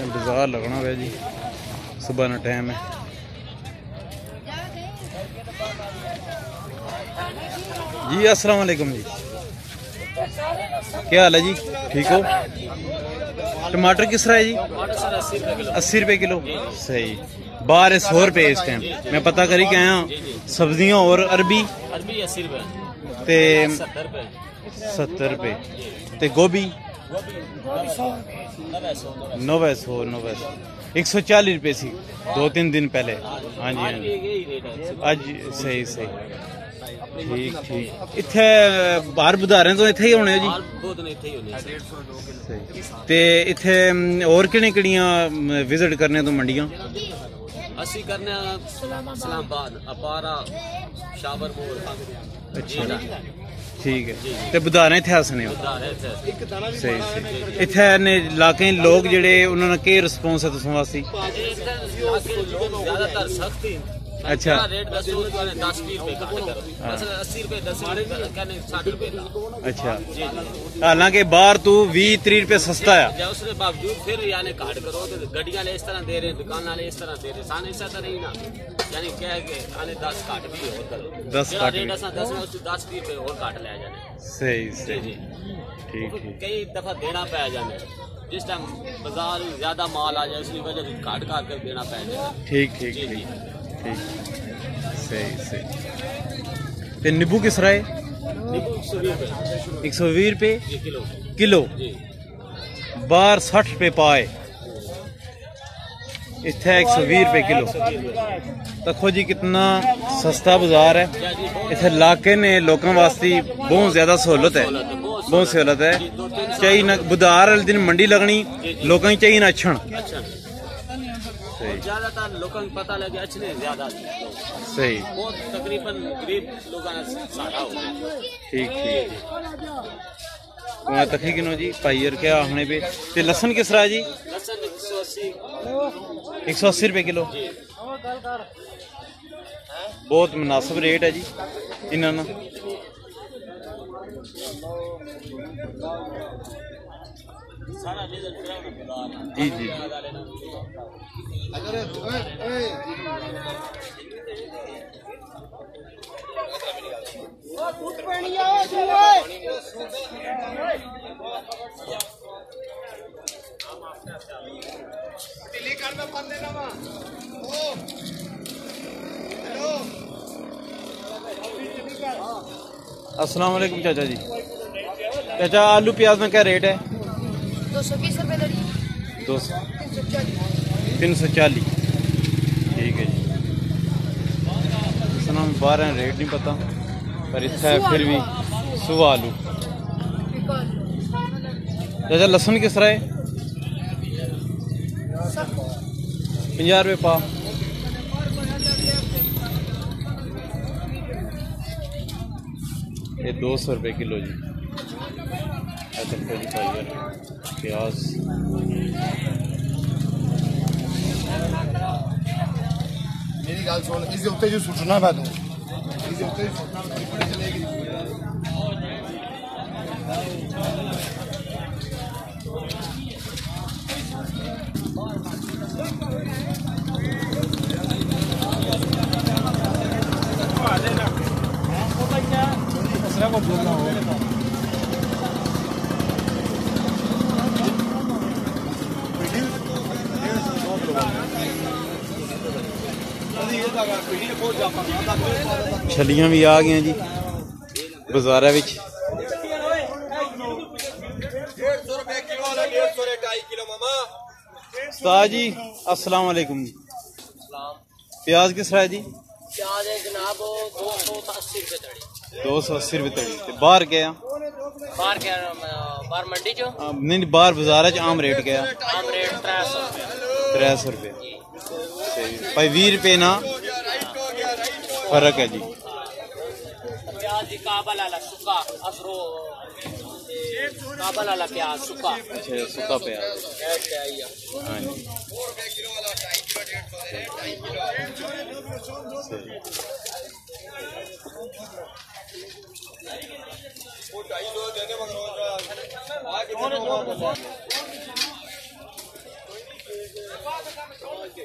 बाजार लगना है जी, सुबह ना टाइम है। जी अस्सलाम वालेकुम जी, क्या हाल है जी, ठीक हो? टमाटर किस तरह है जी? 80 रुपए किलो। सही, बाहर है 100 रुपए इस टाइम। मैं पता करी के आया सब्जियां और अरबी 80 रुपए ते 70 रुपए ते गोभी 900 140 रुपए सी 2-3 दिन पहले। हाँ जी हाँ जी, आज सही सही, ठीक ठीक। इत्थे बाहर बुधारे तो इत्थे ही होने जी? ते इत्थे और किहड़ियां विजिट करने तो मंडियां? ਅਸੀਂ ਕਰਨੇ इस्लामाबाद अपारा शावर मोड़। अच्छा ठीक है। ते बुधारे इत्थे हसने हो? सही सही। इत्थे ने इलाके लोग जेड़े उन्होंने के रिस्पांस है तुसां वास्ते? ज्यादातर सख्त। अच्छा रेट 10-20 रुपए काट करो, 80 रुपए 10 कहने 60 रुपए। अच्छा, हालांकि बाहर तू 20-30 रुपए सस्ता है, उसके बावजूद फिर यानी काट करो तो गड्डियां ले इस तरह दे रहे, दुकान वाले इस तरह दे रहे, सान ऐसा तो नहीं ना, यानी क्या है कि आने 10 काट भी और करो, 10 काट रेट असा 10 में 10-20 रुपए और काट ले जाने। सही सही, ठीक ठीक। कई दफा देना पै जाने, जिस टाइम बाजार ज्यादा माल आ जाए उसकी वजह से काट काट कर देना पै जाए। ठीक ठीक ठीक ठीक, सही सही। ते नींबू किस तरह है? नींबू 120 रुपए किलो। बाहर 60 रुपए पाए, इत्थे 120 रुपए किलो। देखो जी कितना सस्ता बाजार है। इत्थे इलाके ने लोगों वास्ते बहुत ज्यादा सहूलत है, बहुत सहूलत है। चाहिए ना बुधार वाले दिन मंडी लगनी, लोगों चाहिए ना अच्छन। ज्यादातर लोगों को पता लगे अच्छे ज्यादा सही, बहुत तकरीबन गरीब लोगों ने साढ़ा हो। ठीक ठीक। तखी किनो जी पाइयर क्या होने पे? ते लसन किस तरह जी? लसन 180 रुपए किलो। बहुत मुनासिब रेट है जी इन्होंने। जी जी अस्सलाम वालेकुम चाचा जी। चाचा आलू प्याज में क्या रेट है? 220 रुपए दर्जन। 340, ठीक है जी। इसना बाहर रेट नहीं पता, पर इतना फिर भी सुबह आलू। चाचा लसन किस तरह है? 50 रुपए पा। ये 200 रुपए किलो जी। प्याज मेरी गल सुन, इसके उत्ते जो सुटना मैं तू इसके उत्ते सुटना बड़ी चलेगी। छलियां भी आ गई जी बाजारा विच। उस्ताद जी अस्सलाम वालेकुम। प्याज किस तरह है जी? प्याज है जनाब 280 रुपए तड़ी। 280 रुपए तड़ी। बाहर क्या? बाहर मंडी चो नहीं, बाहर बाजार आम रेट क्या? आम रेट 300 रुपए। भाई 20 रुपए ना फर्क है जी। प्याज काबल वाला सुखा असरो, काबल वाला प्याज सुखा। अच्छा सुखा प्याज। हाँ जी बाद काम छोड़ के